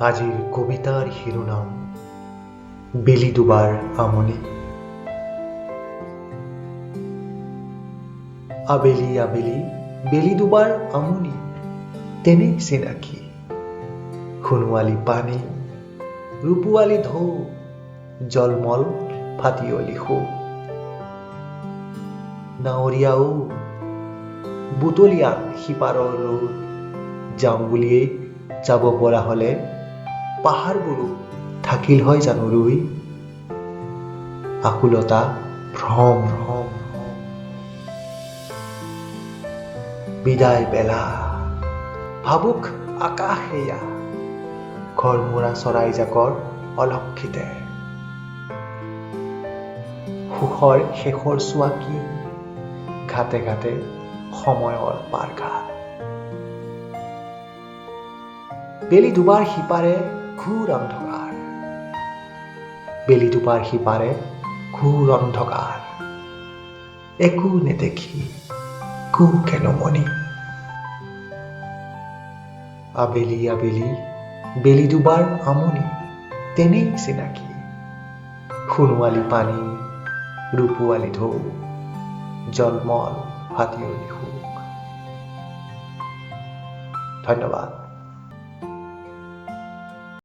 আজিৰ কবিতাৰ শিৰোনাম বেলি দুবাৰ আমনি। আবেলি আবেলি বেলি দুবাৰ আমনি, তেনেই চিনাকি। সোণোৱালী পানী, ৰূপোৱালী ঢৌ, জলমল ফাটিয়লি শো। নাৱৰীয়াও বুটলিয়ান সিপাৰৰ ৰ'দ, যাওঁ বুলিয়েই যাব পৰা হ'লে পাহাৰবোৰো থাকিল হয় জানো ৰুই। আকুলতা ভ্ৰম ভ্ৰম বিদায় বেলা, ভাবুক আকাশ এয়া, ঘৰমুৰা চৰাইজাকৰ অলক্ষিতে। সুখৰ শেষৰ চোৱা কি, ঘাটে ঘাটে সময়ৰ পাৰঘাট। বেলি দুবাৰ সিপাৰে ঘোৰ অন্ধকাৰ, বেলি দুবাৰ সিপাৰে ঘোৰ অন্ধকাৰ। একো নেদেখি কো কেনো মনি। আবেলি আবেলি বেলি দুবাৰ আমনি, তেনেই চিনাকি। সোণোৱালী পানী, ৰূপোৱালী ঢৌ, জলমল ফাটিয়লি শোক। ধন্যবাদ।